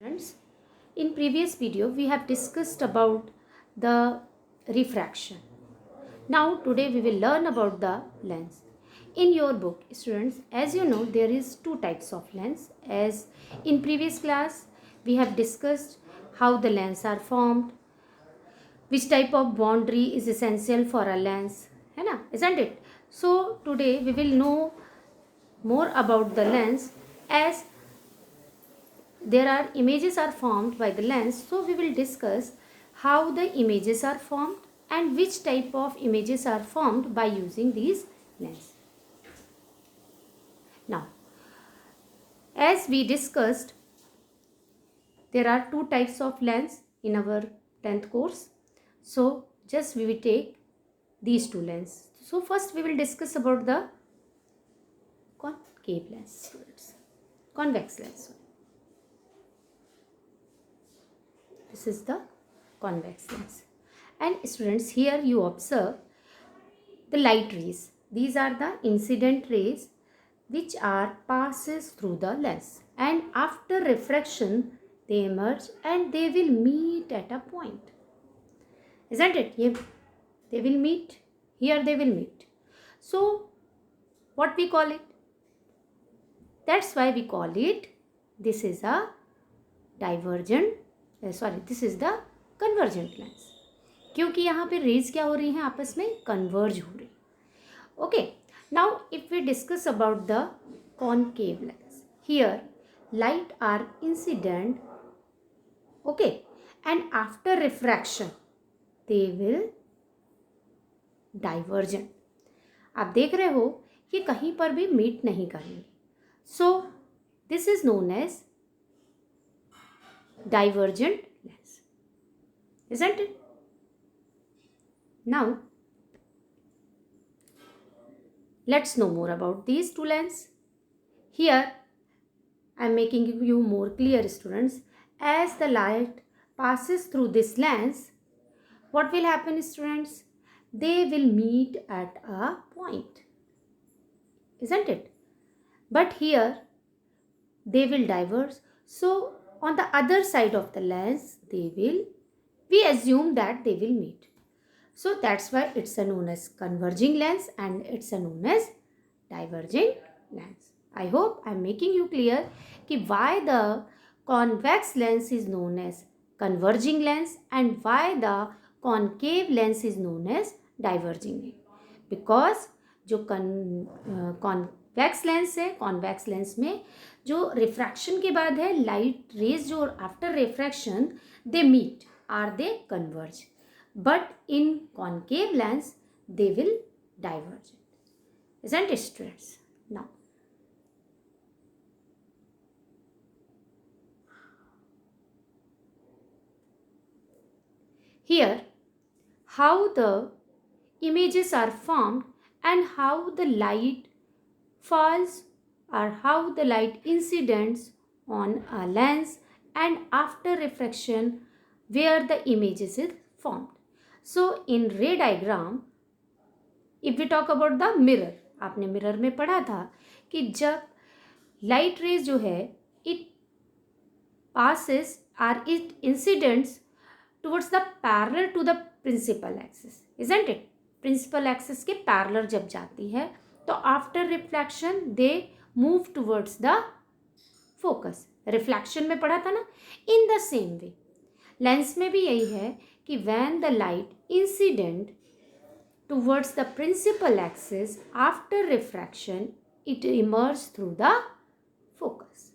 Friends, in previous video we have discussed about the refraction. Now today we will learn about the lens. In your book, students, as you know, there is two types of lens. As in previous class we have discussed how the lens are formed, which type of boundary is essential for a lens, है ना, isn't it? So today we will know more about the lens as there are images are formed by the lens. So we will discuss how the images are formed and which type of images are formed by using these lens. Now, as we discussed, there are two types of lens in our 10th course. So just we will take these two lens. So first we will discuss about the concave lens, convex lens. This is the convex lens. And students, here you observe the light rays. These are the incident rays which are passes through the lens, and after refraction they emerge and they will meet at a point, isn't it? They will meet here, they will meet. So what we call it? That's why we call it, this is a divergent this is the convergent lens, क्योंकि यहाँ पे raise क्या हो रही हैं, आपस में converge हो रही. Okay, now if we discuss about the concave lens, here light are incident, okay, and after refraction they will divergent. आप देख रहे हो कि कहीं पर भी मीट नहीं करेंगे. So this is known as divergent lens, isn't it? Now let's know more about these two lenses. Here I am making you more clear, students. As the light passes through this lens, what will happen, students? They will meet at a point, isn't it? But here they will diverge. So on the other side of the lens we assume that they will meet. So that's why it's a known as converging lens and it's a known as diverging lens. I hope I'm making you clear कि why the convex lens is known as converging lens and why the concave lens is known as diverging lens. Because जो convex lens है, convex lens में जो refraction के बाद है, light rays जो after refraction they meet or they converge, but in concave lens they will diverge. Isn't it, students? Now here how the images are formed and how the light falls or how the light incidents on a lens and after refraction where the images is formed. So in ray diagram, if we talk about the mirror, आपने mirror में पढ़ा था कि जब light rays जो है it passes or it incidents towards the parallel to the principal axis, isn't it? Principal axis के parallel जब जाती है तो after reflection they move towards the focus. Reflection में पढ़ा था ना. In the same way lens में भी यही है कि when the light incident towards the principal axis after refraction it emerge through the focus.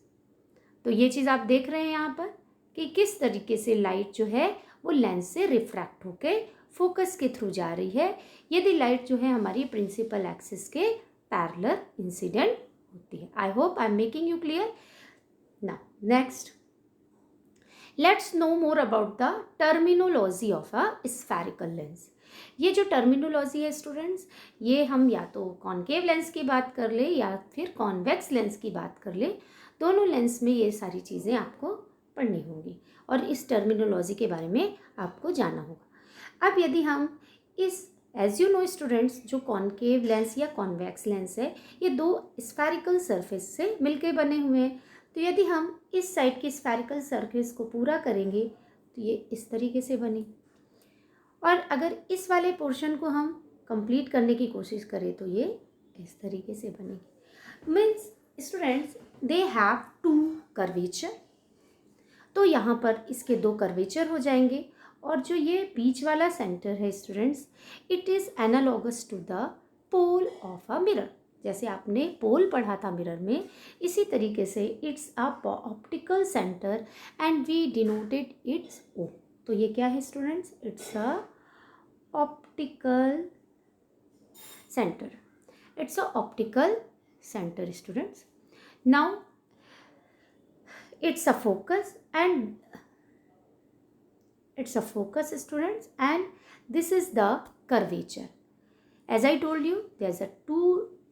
तो ये चीज़ आप देख रहे हैं यहाँ पर कि किस तरीके से लाइट जो है वो लेंस से रिफ्रैक्ट होके फोकस के थ्रू जा रही है, यदि लाइट जो है हमारी प्रिंसिपल एक्सिस के पैरेलल इंसिडेंट होती है. I hope I am making you clear. Now next let's no more about the terminology of a spherical lens. ये जो टर्मिनोलॉजी है स्टूडेंट्स, ये हम या तो कॉन्केव लेंस की बात कर ले या फिर कॉन्वेक्स लेंस की बात कर ले, दोनों लेंस में ये सारी चीज़ें आपको पढ़नी होंगी और इस टर्मिनोलॉजी के बारे में आपको जानना होगा. अब यदि हम इस एज यू नो स्टूडेंट्स, जो कॉन्केव लेंस या कॉन्वेक्स लेंस है ये दो स्फेरिकल सरफेस से मिलके बने हुए हैं. तो यदि हम इस साइड की स्फेरिकल सरफेस को पूरा करेंगे तो ये इस तरीके से बनेगी, और अगर इस वाले पोर्शन को हम कंप्लीट करने की कोशिश करें तो ये इस तरीके से बनेगी। Means students they have to curvature, तो यहाँ पर इसके दो कर्वेचर हो जाएंगे, और जो ये बीच वाला सेंटर है students, it is analogous to the pole of a mirror. जैसे आपने पोल पढ़ा था मिरर में, इसी तरीके से it's a optical centre and we denoted it's O. तो ये क्या है students? It's a optical centre, it's a optical centre students. Now it's a focus and it's a focus students, and this is the curvature. As I told you, there's a two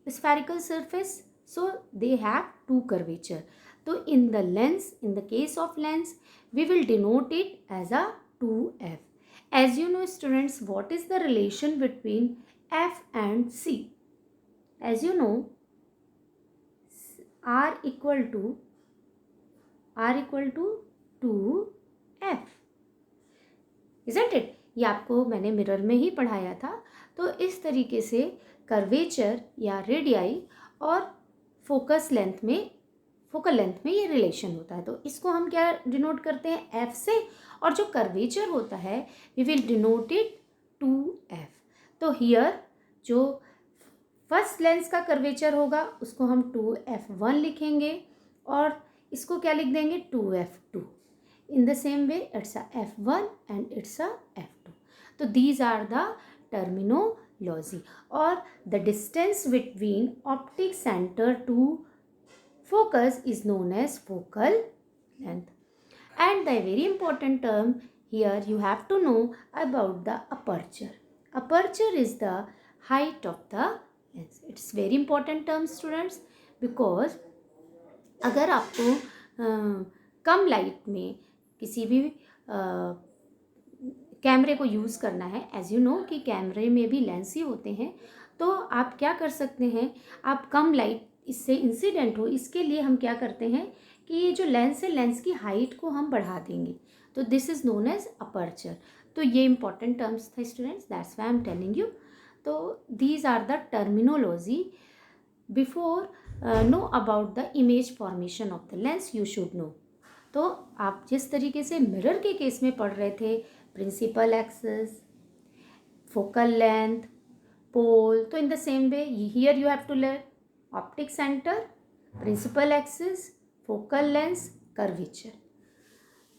spherical surface, so they have two curvature. So in the lens, in the case of lens, we will denote it as a 2f. As you know students, what is the relation between f and c? As you know, r equal to 2f, isn't it? ये आपको मैंने mirror में ही पढ़ाया था। तो इस तरीके से कर्वेचर या रेडियाई और फोकल लेंथ में ये रिलेशन होता है। तो इसको हम क्या डिनोट करते हैं? f से, और जो कर्वेचर होता है we will denote it 2f। तो हियर जो फर्स्ट लेंस का कर्वेचर होगा उसको हम 2f1 लिखेंगे, और इसको क्या लिख देंगे? 2f2। In the same way it's a f1 and it's a f2। तो दीज आर द टर्मिनोलॉजी, और the distance between optic centre to focus is known as focal length. And the very important term here you have to know about the aperture. Aperture is the height of the lens. It's very important term students, because अगर आपको कम light में किसी भी कैमरे को use करना है, as you no कि कैमरे में भी लेंस ही होते हैं, तो आप क्या कर सकते हैं, आप कम लाइट इससे इंसिडेंट हो, इसके लिए हम क्या करते हैं कि ये जो लेंस है, लेंस की हाइट को हम बढ़ा देंगे। तो this is known as aperture. तो ये इंपॉर्टेंट टर्म्स था students, that's why I am telling you. तो these are the terminology. Before know about the image formation of the lens you should know. तो आप जिस तरीके से मिरर के केस में पढ़ रहे थे, principal axis, focal length, pole, तो in the same way here you have to learn optic centre, principal axis, focal lens, curvature.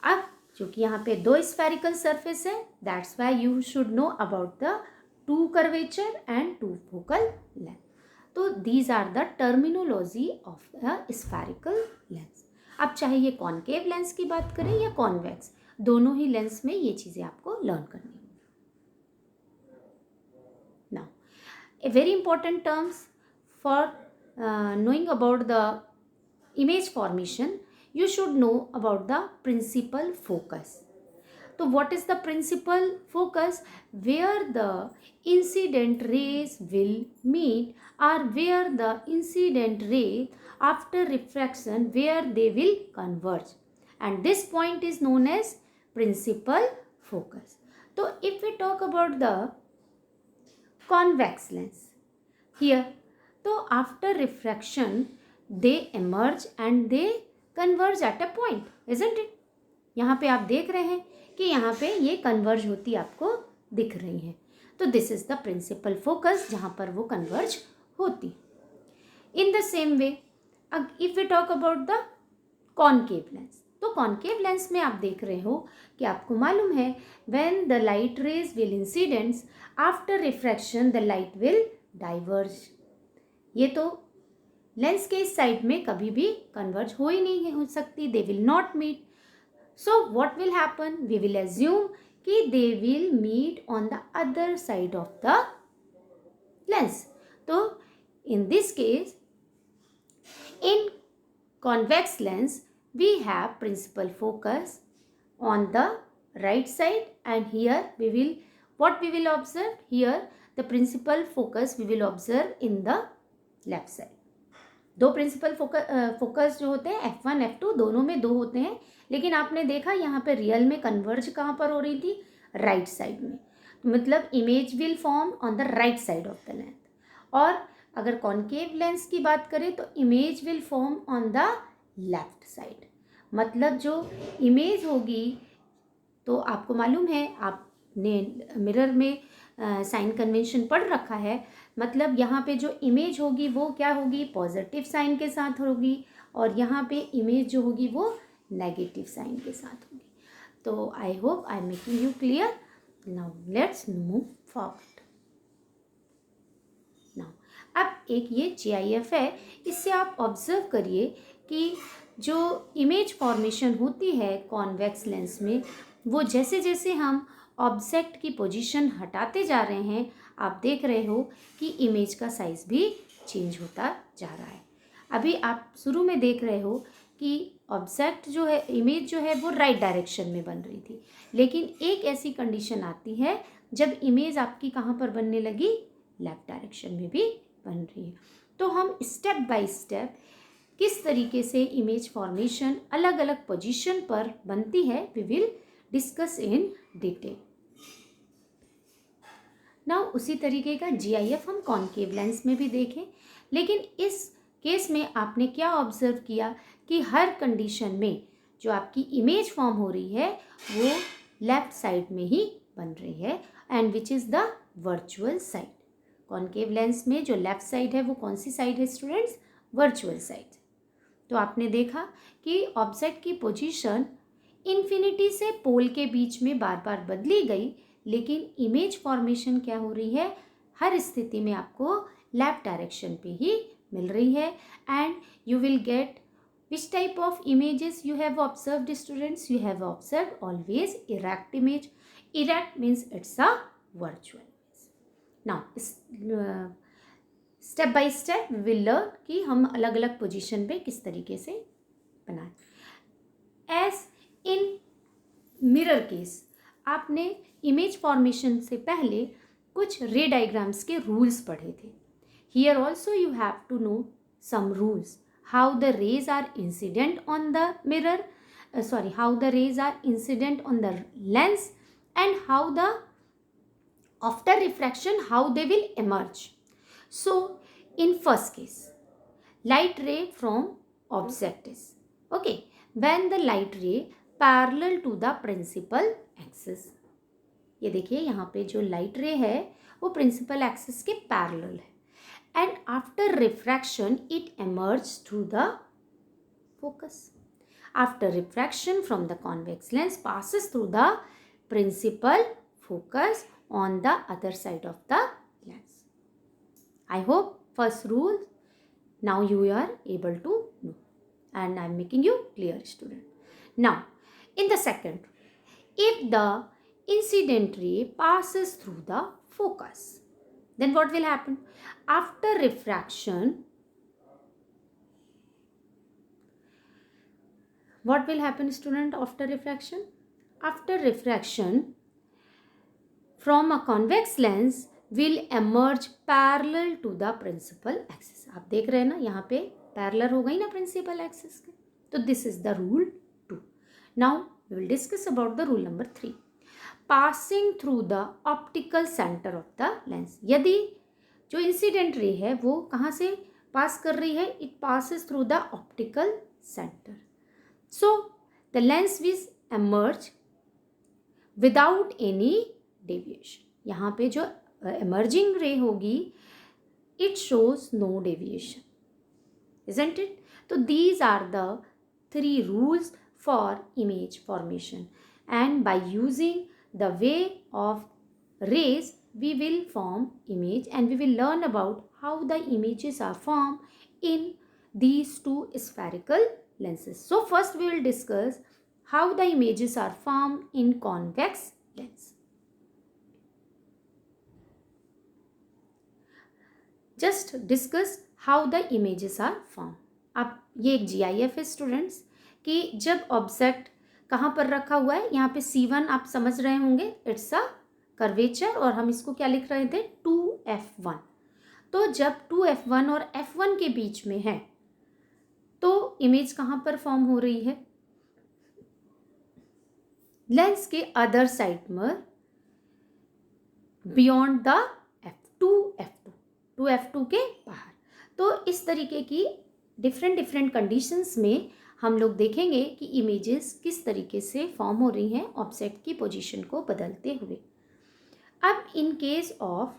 अब क्योंकि यहाँ पे दो स्फेरिकल सरफेस है, that's why you should know about the 2 curvature and 2 focal length. तो these are the terminology of the spherical lens. अब चाहे ये कॉनकेव लेंस की बात करें या कॉन्वेक्स, दोनों ही लेंस में ये चीज़ें आपको लर्न करनी होंगी। Now a very important terms for knowing about the image formation, you should know about the principal focus. So what is the principal focus? Where the incident rays will meet, or where the incident ray after refraction, where they will converge, and this point is known as principal focus. So if we talk about the convex lens here, so after refraction they emerge and they converge at a point, isn't it? यहाँ पे आप देख रहे हैं कि यहाँ पे ये कन्वर्ज होती आपको दिख रही है। तो this is the principal focus, जहाँ पर वो कन्वर्ज होती। In the same way if we talk about the concave lens, तो कॉनकेव लेंस में आप देख रहे हो कि आपको मालूम है when the light rays will incidents after refraction the light will diverge. ये तो लेंस के इस साइड में कभी भी कन्वर्ज हो ही नहीं हो सकती, they will not meet. So what will happen? We will assume कि they will meet on the other side of the lens. तो in this case, in convex lens, we have principal focus on the right side, and here what we will observe? Here the principal focus we will observe in the left side. दो principal focus जो होते हैं F1 F2 दोनों में 2 होते हैं, लेकिन आपने देखा यहाँ पे रियल में कन्वर्ज कहाँ पर हो रही थी, राइट साइड में। मतलब image will form on the right side of the length. और अगर कॉन्केव लेंस की बात करें तो image will form on the left side. मतलब जो इमेज होगी, तो आपको मालूम है, आपने मिरर में साइन कन्वेंशन पढ़ रखा है, मतलब यहाँ पे जो इमेज होगी वो क्या होगी, पॉजिटिव साइन के साथ होगी, और यहाँ पे इमेज जो होगी वो नेगेटिव साइन के साथ होगी। तो I hope I am making you clear. Now let's move forward. Now अब एक ये GIF है, इससे आप ऑब्जर्व करिए कि जो इमेज फॉर्मेशन होती है कॉन्वेक्स लेंस में, वो जैसे जैसे हम ऑब्जेक्ट की पोजीशन हटाते जा रहे हैं, आप देख रहे हो कि इमेज का साइज भी चेंज होता जा रहा है। अभी आप शुरू में देख रहे हो कि ऑब्जेक्ट जो है, इमेज जो है वो राइट डायरेक्शन में बन रही थी, लेकिन एक ऐसी कंडीशन आती है जब इमेज आपकी कहाँ पर बनने लगी, लेफ्ट डायरेक्शन में भी बन रही है। तो हम स्टेप बाय स्टेप किस तरीके से इमेज फॉर्मेशन अलग अलग पोजीशन पर बनती है, we will discuss in detail. Now उसी तरीके का GIF हम कॉन्केव लेंस में भी देखें, लेकिन इस केस में आपने क्या ऑब्जर्व किया कि हर कंडीशन में जो आपकी इमेज फॉर्म हो रही है वो लेफ्ट साइड में ही बन रही है, and which is the virtual side. Concave lens में जो लेफ्ट साइड है वो कौन सी साइड है स्टूडेंट्स, वर्चुअल साइड। तो आपने देखा कि ऑब्जेक्ट की पोजीशन इन्फिनिटी से पोल के बीच में बार बार बदली गई, लेकिन इमेज फॉर्मेशन क्या हो रही है, हर स्थिति में आपको लेफ्ट डायरेक्शन पे ही मिल रही है। And you will get which type of images you have observed students, you have observed always erect image. Erect means it's a virtual image. Now step by step we will learn कि हम अलग अलग position पे किस तरीके से बनाएं। As in mirror case, आपने इमेज फॉर्मेशन से पहले कुछ रे डायग्राम्स के रूल्स पढ़े थे। Here also you have to know some rules, how the rays are incident on the mirror, how the rays are incident on the lens, and how the after refraction how they will emerge. So in first case, light ray from object is okay when the light ray parallel to the principal axis। ये देखिए यहाँ पे जो light रे है वो principal axis के parallel है, and after refraction it emerges through the focus. After refraction from the convex lens passes through the principal focus on the other side of the lens. I hope first rule now you are able to know, and I am making you clear student. Now in the second, if the incident ray passes through the focus, then what will happen? After refraction, what will happen student after refraction? After refraction from a convex lens will emerge parallel to the principal axis। आप देख रहे हैं ना, यहाँ पे parallel हो गई ना प्रिंसिपल एक्सिस के, तो this is the rule 2। Now we will discuss about the rule number 3, passing through the optical centre of the lens. यदि जो इंसिडेंट रे है वो कहाँ से पास कर रही है, it passes through the optical centre, so the lens will emerge without any deviation। यहाँ पे जो emerging ray होगी it shows no deviation, isn't it? तो these are the 3 rules for image formation, and by using the way of rays we will form image, and we will learn about how the images are formed in these 2 spherical lenses. So first we will discuss how the images are formed in convex lens. Just discuss how the images are formed. अब ये एक GIF है students कि जब object कहाँ पर रखा हुआ है, यहाँ पे C1 आप समझ रहे होंगे, इट्स अ कर्वेचर, और हम इसको क्या लिख रहे थे, 2F1। तो जब 2F1 और F1 के बीच में है तो इमेज कहाँ पर फॉर्म हो रही है? लेंस के अदर साइड पर बियॉन्ड द F2 के बाहर। तो इस तरीके की डिफरेंट कंडीशंस में हम लोग देखेंगे कि इमेजेस किस तरीके से फॉर्म हो रही हैं ऑब्जेक्ट की पोजीशन को बदलते हुए। अब in case of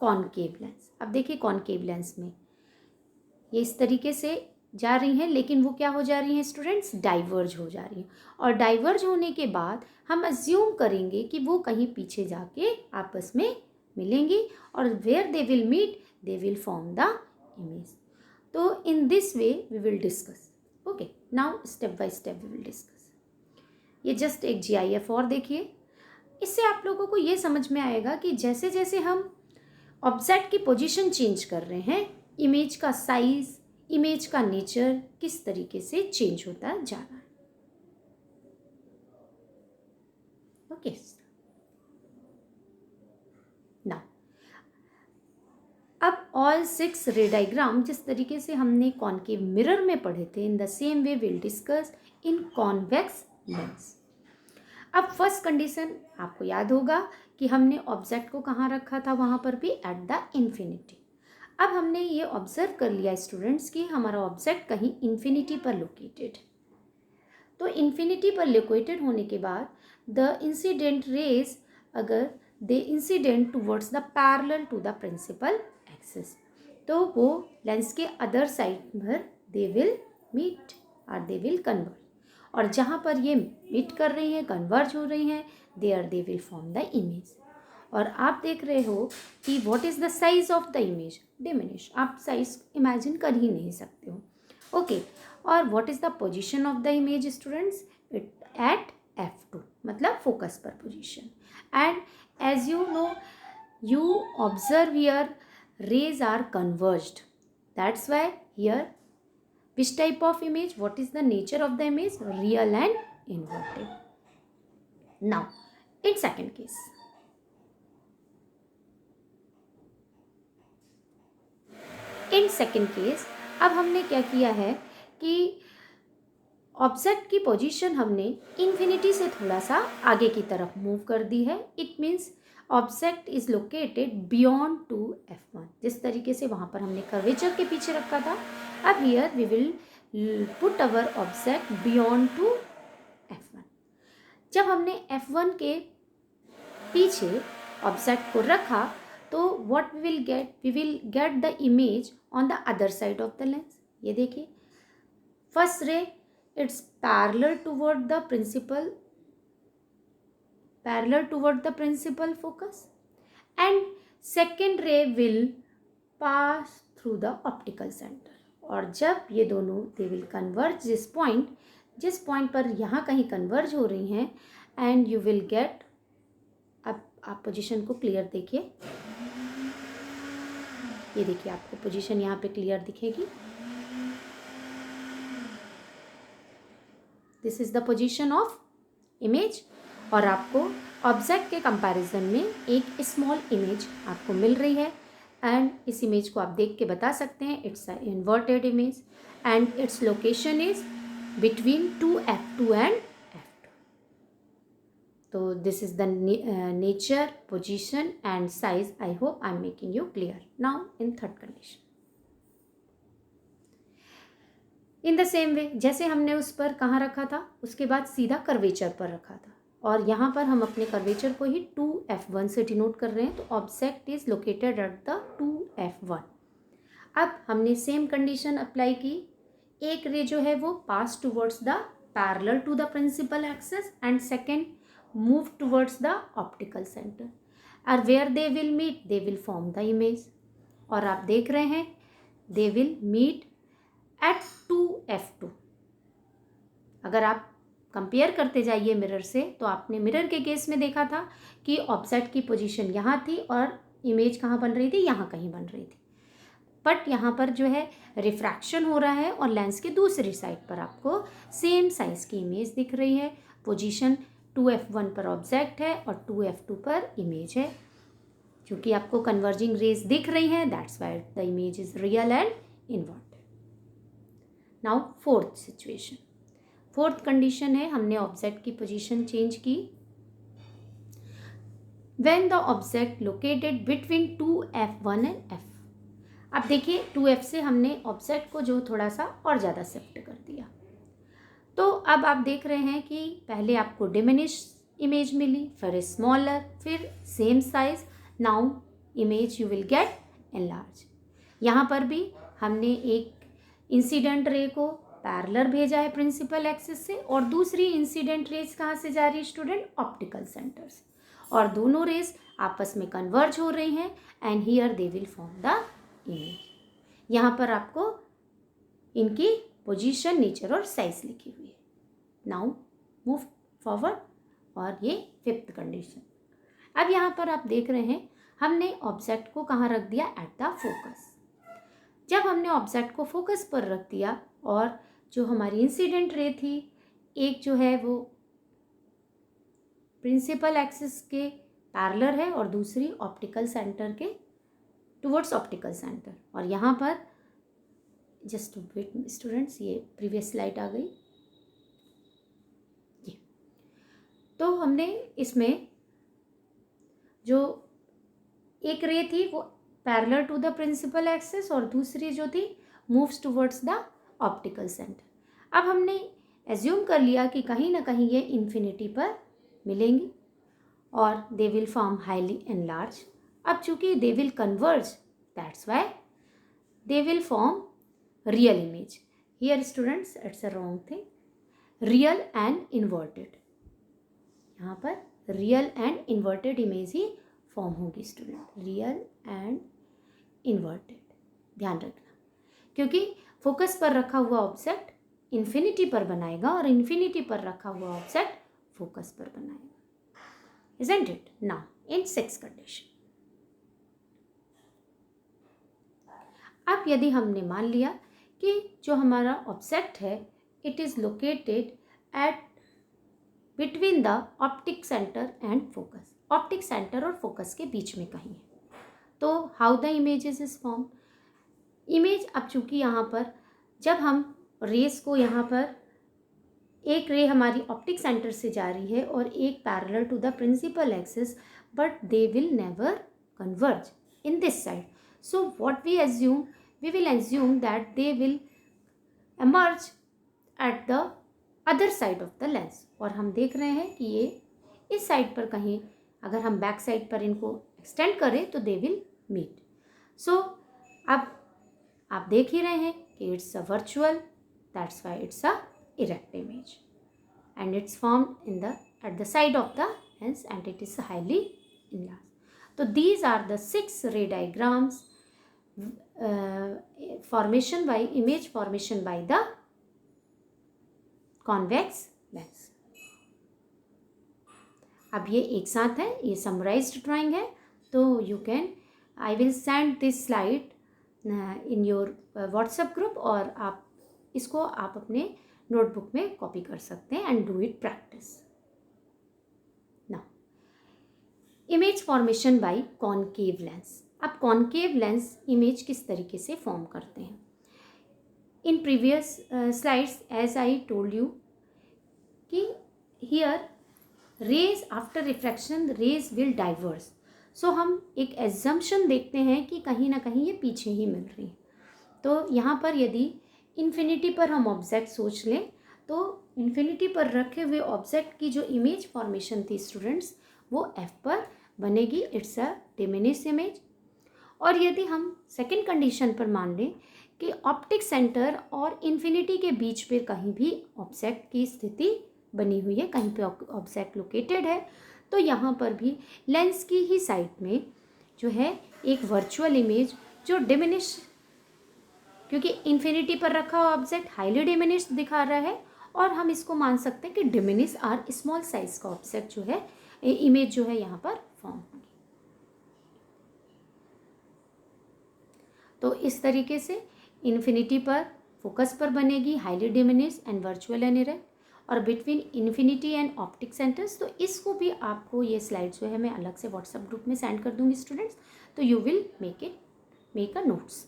concave lens, अब देखिए कॉनकेव लेंस में ये इस तरीके से जा रही हैं, लेकिन वो क्या हो जा रही हैं स्टूडेंट्स? डाइवर्ज हो जा रही हैं। और डाइवर्ज होने के बाद हम अज्यूम करेंगे कि वो कहीं पीछे जाके आपस में मिलेंगी और where they will meet they will form the image. तो in this way we will discuss. Okay, now step by step we will discuss. ये जस्ट एक GIF और देखिए, इससे आप लोगों को ये समझ में आएगा कि जैसे जैसे हम ऑब्जेक्ट की पोजीशन चेंज कर रहे हैं, इमेज का साइज, इमेज का नेचर किस तरीके से चेंज होता जा रहा है। ओके, नाउ अब ऑल 6 रे डायग्राम जिस तरीके से हमने कॉनकेव मिरर में पढ़े थे, इन the same way will discuss in convex lens. अब फर्स्ट कंडीशन आपको याद होगा कि हमने ऑब्जेक्ट को कहाँ रखा था, वहाँ पर भी एट द इन्फिनिटी। अब हमने ये ऑब्जर्व कर लिया स्टूडेंट्स कि हमारा ऑब्जेक्ट कहीं इन्फिनिटी पर लोकेटेड। तो इन्फिनिटी पर लोकेटेड होने के बाद द इंसिडेंट रेज अगर they incident towards the parallel to the principal axis, तो वो लेंस के अदर साइड पर दे विल मीट और दे विल कन्वर्ज। और जहाँ पर ये मीट कर रही हैं, कन्वर्ज हो रही हैं, there they will form the image. और आप देख रहे हो कि what is the size of the image? Diminish, आप साइज इमेजिन कर ही नहीं सकते हो। ओके, और what is the position of the image students? It at F2, मतलब फोकस पर position. And as you know, you observe here rays are converged, that's why here which type of image, what is the nature of the image? Real and inverted. Now in second case, अब हमने क्या किया है कि object की position हमने infinity से थोड़ा सा आगे की तरफ मूव कर दी है। It means object is located beyond to F1, जिस तरीके से वहाँ पर हमने कर्वेचर के पीछे रखा था। अब here we will put our object beyond to F1। जब हमने F1 के पीछे ऑब्जेक्ट को रखा तो what we will get the image on the other side of the lens. ये देखिए, first ray it's parallel toward the principal focus, and second ray will pass through the optical center। और जब ये दोनों they will converge जिस point पर यहाँ कहीं कन्वर्ज हो रही हैं, and you will get, अब आप पोजीशन को क्लियर देखिए, ये देखिए आपको पोजीशन यहाँ पे क्लियर दिखेगी। This is the position of image, और आपको ऑब्जेक्ट के कंपैरिजन में एक स्मॉल इमेज आपको मिल रही है। एंड इस इमेज को आप देख के बता सकते हैं it's a inverted image and its location is between F2 and F2। तो this is the nature, position and size. I hope I am making you clear. Now in third condition, in the same वे, जैसे हमने उस पर कहाँ रखा था, उसके बाद सीधा कर्वेचर पर रखा था, और यहाँ पर हम अपने कर्वेचर को ही 2F1 से डिनोट कर रहे हैं। तो object is located at the 2F1। अब हमने सेम कंडीशन अप्लाई की, एक रे जो है वो pass towards the parallel to the principal axis and second move towards the optical centre, और where they will meet they will form the image. और आप देख रहे हैं दे विल मीट एट 2F2। अगर आप कंपेयर करते जाइए मिरर से, तो आपने मिरर के केस में देखा था कि ऑब्जेक्ट की पोजीशन यहाँ थी और इमेज कहाँ बन रही थी, यहाँ कहीं बन रही थी। बट यहाँ पर जो है रिफ्रैक्शन हो रहा है और लेंस के दूसरी साइड पर आपको सेम साइज की इमेज दिख रही है। पोजीशन 2F1 पर ऑब्जेक्ट है और 2F2 पर इमेज है। क्योंकि आपको कन्वर्जिंग रेज दिख रही हैं, that's why the image is real and inverted. Now fourth situation, fourth condition है, हमने ऑब्जेक्ट की पोजीशन चेंज की। When the object located between 2F1 and F। अब देखिए 2F से हमने ऑब्जेक्ट को जो थोड़ा सा और ज़्यादा शिफ्ट कर दिया। तो अब आप देख रहे हैं कि पहले आपको डिमिनिश इमेज मिली, फिर स्मॉलर, फिर same size, now image you will gate enlarge. यहाँ पर भी हमने एक इंसिडेंट रे को पैरेलल भेजा है प्रिंसिपल एक्सिस से, और दूसरी इंसिडेंट रेज कहाँ से जा रही है स्टूडेंट, ऑप्टिकल सेंटर से, और दोनों रेज आपस में कन्वर्ज हो रही हैं and here they will form the image. यहाँ पर आपको इनकी पोजीशन, नेचर और साइज लिखी हुई है। नाउ मूव फॉरवर्ड, और ये फिफ्थ कंडीशन। अब यहाँ पर आप देख रहे हैं हमने ऑब्जेक्ट को कहाँ रख दिया, एट द फोकस। जब हमने ऑब्जेक्ट को फोकस पर रख दिया और जो हमारी इंसिडेंट रे थी, एक जो है वो प्रिंसिपल एक्सिस के पैरेलल है और दूसरी ऑप्टिकल सेंटर के टुवर्ड्स ऑप्टिकल सेंटर, और यहाँ पर जस्ट वेट स्टूडेंट्स, ये प्रीवियस स्लाइड आ गई। ये तो हमने इसमें जो एक रे थी वो parallel to the principal axis और दूसरी जो थी moves towards the optical centre. अब हमने एज्यूम कर लिया कि कहीं ना कहीं ये इन्फिनिटी पर मिलेंगी और दे विल फॉर्म हाईली एनलार्ज। अब चूंकि they will converge, that's why they will form real image. Here students it's a wrong thing, real and inverted, यहाँ पर real and inverted image he form होगी स्टूडेंट, रियल एंड इन्वर्टेड, ध्यान रखना, क्योंकि focus पर रखा हुआ ऑब्जेक्ट इन्फिनिटी पर बनाएगा और इन्फिनिटी पर रखा हुआ ऑब्जेक्ट फोकस पर बनाएगा, isn't it? Now in sixth condition, अब यदि हमने मान लिया कि जो हमारा ऑब्जेक्ट है it is located at between the optic centre and focus, optic centre और फोकस के बीच में कहीं है, तो how the images is form. Image, अब चूंकि यहाँ पर जब हम रेस को, यहाँ पर एक रे हमारी ऑप्टिक सेंटर से जा रही है और एक parallel to the principal axis, but they will never converge in this side, so what we assume, we will assume that they will emerge at the other side of the lens, और हम देख रहे हैं कि ये इस side पर कहीं, अगर हम बैक साइड पर इनको एक्सटेंड करें तो दे विल मीट। सो अब आप देख ही रहे हैं कि it's a virtual, that's why it's a erect image and it's formed in the at the side of the lens and it is highly enlarged. So these are the 6 ray diagrams formation by image formation by the convex lens. अब ये एक साथ है, ये summarised drawing है, तो you can, I will send this slide in your WhatsApp group, और आप इसको आप अपने नोटबुक में कॉपी कर सकते हैं and do it practice. Now image formation by concave lens. अब कॉनकेव लेंस इमेज किस तरीके से फॉर्म करते हैं, in previous slides as I told you कि here rays after refraction rays will diverse, so हम एक एजम्पशन देखते हैं कि कहीं ना कहीं ये पीछे ही मिल रही है। तो यहाँ पर यदि इन्फिनिटी पर हम ऑब्जेक्ट सोच लें तो इन्फिनिटी पर रखे हुए ऑब्जेक्ट की जो इमेज फॉर्मेशन थी स्टूडेंट्स वो एफ पर बनेगी, इट्स अ डिमिनिश इमेज। और यदि हम सेकंड कंडीशन पर मान लें कि ऑप्टिक सेंटर और इन्फिनिटी के बीच पे कहीं भी ऑब्जेक्ट की स्थिति बनी हुई है, कहीं पे ऑब्जेक्ट लोकेटेड है, तो यहाँ पर भी लेंस की ही साइड में जो है एक वर्चुअल इमेज जो डिमिनिश, क्योंकि इन्फिनिटी पर रखा हुआ ऑब्जेक्ट हाईली डिमिनिश दिखा रहा है, और हम इसको मान सकते हैं कि डिमिनिश आर स्मॉल साइज का ऑब्जेक्ट जो है, इमेज जो है यहाँ पर फॉर्म होगी। तो इस तरीके से इन्फिनिटी पर फोकस पर बनेगी highly diminish and virtual and erect, और between infinity and optic centres, तो इसको भी आपको ये स्लाइड जो है मैं अलग से व्हाट्सएप ग्रुप में सेंड कर दूंगी स्टूडेंट्स, तो you will make a notes.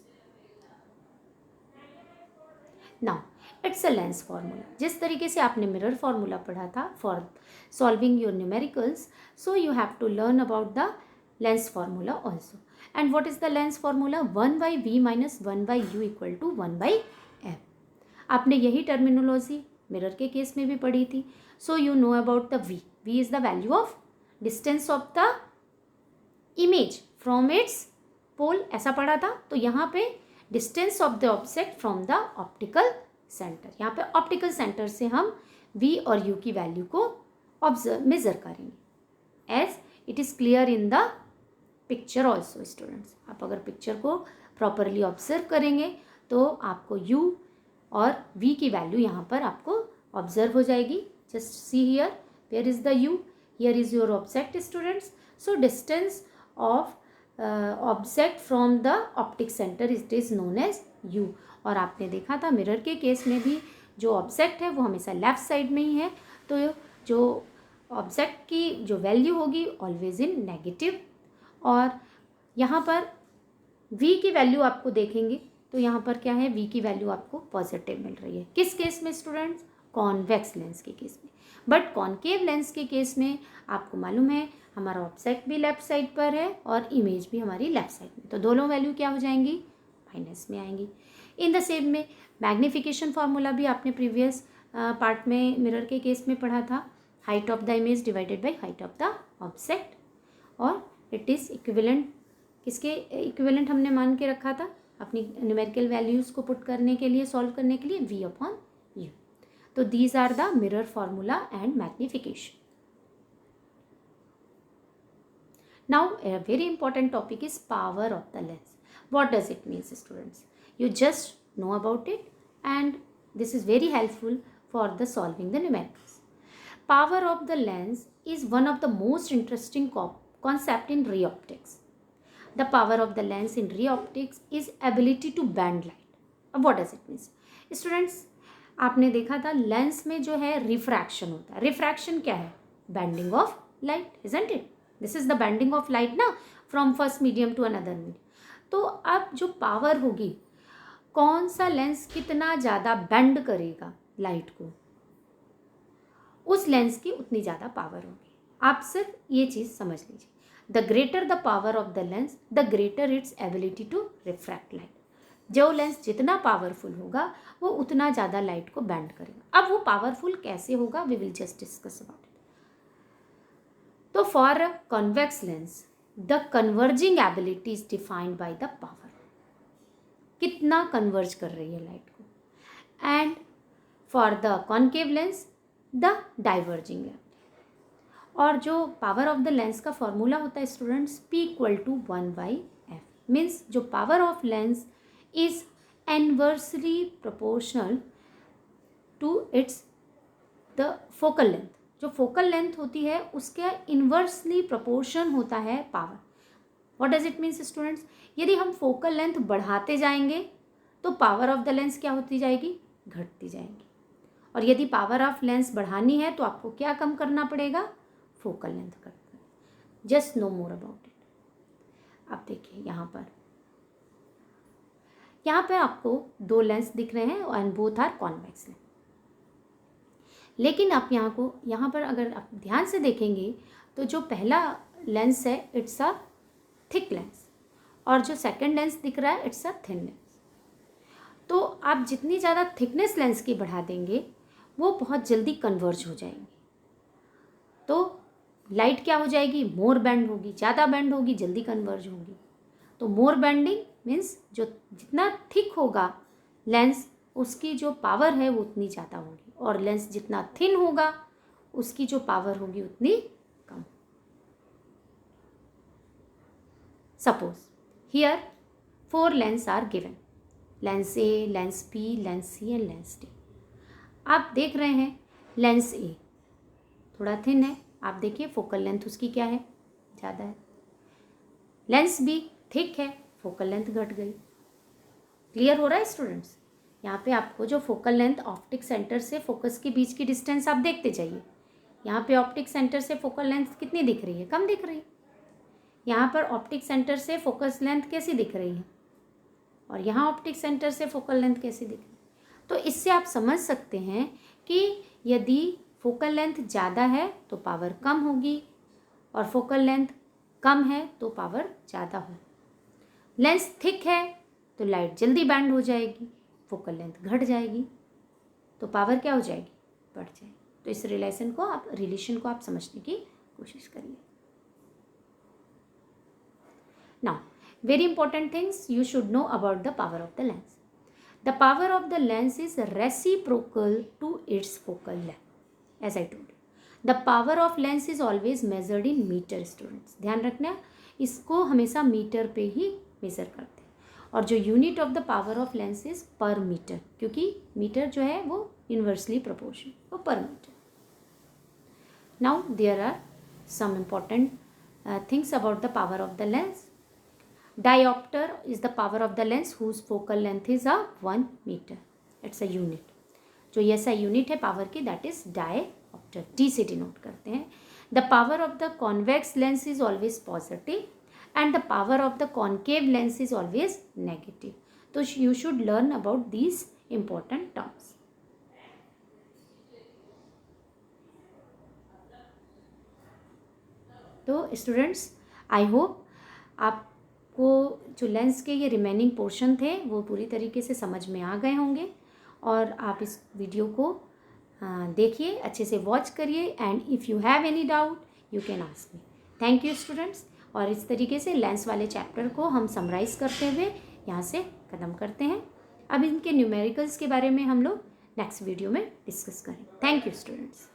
Now it's a lens formula. जिस तरीके से आपने मिरर फार्मूला पढ़ा था for solving your numericals, so you have to learn about the lens formula also. And what is the lens formula? 1/v minus 1/u equal to 1/f। आपने यही terminology mirror के case में भी पढ़ी थी। So you know about the v। v is the value of distance of the image from its pole, ऐसा पढ़ा था। तो यहाँ पे distance of the object from the optical centre, यहाँ पे ऑप्टिकल सेंटर से हम v और u की वैल्यू को ऑब्जर्व मेजर करेंगे, as it is clear in the picture also. Students, आप अगर पिक्चर को प्रॉपरली ऑब्जर्व करेंगे तो आपको u और v की वैल्यू यहाँ पर आपको ऑब्जर्व हो जाएगी। Just see here, where is the u, here is your object students. So distance of object from the optic centre it is known as u। और आपने देखा था मिरर के केस में भी जो ऑब्जेक्ट है वो हमेशा लेफ्ट साइड में ही है, तो जो ऑब्जेक्ट की जो वैल्यू होगी ऑलवेज इन नेगेटिव। और यहाँ पर v की वैल्यू आपको देखेंगे तो यहाँ पर क्या है, v की वैल्यू आपको पॉजिटिव मिल रही है। किस केस में स्टूडेंट्स? कॉन्वेक्स लेंस के केस में। बट कॉन्केव लेंस के केस में आपको मालूम है हमारा ऑब्जेक्ट भी लेफ्ट साइड पर है और इमेज भी हमारी लेफ्ट साइड में, तो दोनों वैल्यू क्या हो जाएंगी? माइनस में आएंगी। इन द सेम में मैग्नीफिकेशन फार्मूला भी आपने प्रीवियस पार्ट में मिरर के केस में पढ़ा था, height of the image divided by height of the object, और इट इज़ इक्विवेलेंट, किसके इक्विवेलेंट हमने मान के रखा था अपनी न्यूमेरिकल वैल्यूज़ को पुट करने के लिए, सॉल्व करने के लिए, v/u। तो these are the mirror formula and magnification. Now a very important topic is power of the lens. What does it mean, students? You just know about it, and this is very helpful for the solving the numericals. Power of the lens is one of the most interesting concept in ray optics. The power of the lens in ray optics is ability to bend light. अब what does it mean? Students, आपने देखा था lens में जो है refraction होता है। Refraction क्या है? Bending of light, isn't it? This is the bending of light ना, from first medium to another medium. तो अब जो पावर होगी, कौन सा लेंस कितना ज़्यादा बेंड करेगा लाइट को, उस लेंस की उतनी ज़्यादा पावर होगी। आप सिर्फ ये चीज़ समझ लीजिए, the greater the power of the lens the greater its ability to refract light. जो लेंस जितना पावरफुल होगा वो उतना ज़्यादा लाइट को बेंड करेगा। अब वो पावरफुल कैसे होगा, we will just discuss about it. तो for a convex lens the converging ability is defined by the power, कितना कन्वर्ज कर रही है लाइट को, and for the concave lens the diverging ability. और जो पावर ऑफ द लेंस का formula होता है students, P equal to 1/f, means जो power of lens is inversely proportional to its the focal length. जो focal length होती है उसके इन्वर्सली प्रोपोर्शन होता है power. What does it means students? यदि हम फोकल लेंथ बढ़ाते जाएंगे तो पावर ऑफ द लेंस क्या होती जाएगी? घटती जाएगी। और यदि पावर ऑफ लेंस बढ़ानी है तो आपको क्या कम करना पड़ेगा? फोकल लेंथ कट करनी। Just know more about it. आप देखिए यहाँ पे आपको दो लेंस दिख रहे हैं and both are convex lens. लेकिन आप यहाँ पर अगर आप ध्यान से देखेंगे तो जो पहला लेंस है इट्स अ थिक लेंस, और जो सेकंड लेंस दिख रहा है इट्स अ थिन लेंस। तो आप जितनी ज़्यादा थिकनेस लेंस की बढ़ा देंगे वो बहुत जल्दी कन्वर्ज हो जाएंगी। तो लाइट क्या हो जाएगी? मोर बेंड होगी, ज़्यादा बेंड होगी, जल्दी कन्वर्ज होगी। तो मोर बेंडिंग मीन्स जो जितना थिक होगा लेंस उसकी जो पावर है वो उतनी ज़्यादा होगी, और लेंस जितना थिन होगा उसकी जो पावर होगी उतनी कम। Suppose here 4 lens are given, lens A, lens B, lens C and lens D. आप देख रहे हैं लेंस ए थोड़ा थिन है, आप देखिए फोकल लेंथ उसकी क्या है? ज़्यादा है। लेंस बी थिक है, फोकल लेंथ घट गई। क्लियर हो रहा है स्टूडेंट्स? यहाँ पे आपको जो फोकल लेंथ ऑप्टिक सेंटर से फोकस के बीच की डिस्टेंस आप देखते जाइए। यहाँ पे ऑप्टिक सेंटर से फोकल लेंथ कितनी दिख रही है? कम दिख रही है। यहाँ पर ऑप्टिक सेंटर से फोकस लेंथ कैसी दिख रही है, और यहाँ ऑप्टिक सेंटर से फोकल लेंथ कैसी दिख रही है? तो इससे आप समझ सकते हैं कि यदि फोकल लेंथ ज़्यादा है तो पावर कम होगी और फोकल लेंथ कम है तो पावर ज़्यादा होगी। लेंस थिक है तो लाइट जल्दी बैंड हो जाएगी, फोकल लेंथ घट जाएगी तो पावर क्या हो जाएगी, बढ़ जाएगी। तो इस रिलेशन को आप समझने की कोशिश करिए। Now very important things you should know about the power of the lens. The power of the lens is reciprocal to its focal length as I told. The power of lens is always measured in metre. Students ध्यान रखना, इसको हमेशा metre पे ही major करते हैं और जो unit of the power of lens is per metre, क्योंकि मीटर जो है वो इन्वर्सली प्रोपोर्शन, वो per metre. Now there are some important things about the power of the lens. Diopter is the power of the lens whose focal length is 1 meter. It's a unit. जो ये ऐसा unit है power की, that is dioptre, D से denote करते हैं। The power of the convex lens is always positive and the power of the concave lens is always negative. तो you should learn about these important terms. तो students I hope आपको जो lens के ये remaining portion थे वो पूरी तरीके से समझ में आ गए होंगे और आप इस वीडियो को देखिए, अच्छे से वॉच करिए and if you have any doubt you can ask me. Thank you students. और इस तरीके से लेंस वाले चैप्टर को हम समराइज़ करते हुए यहाँ से ख़त्म करते हैं। अब इनके न्यूमेरिकल्स के बारे में हम लोग नेक्स्ट वीडियो में डिस्कस करें। Thank you students.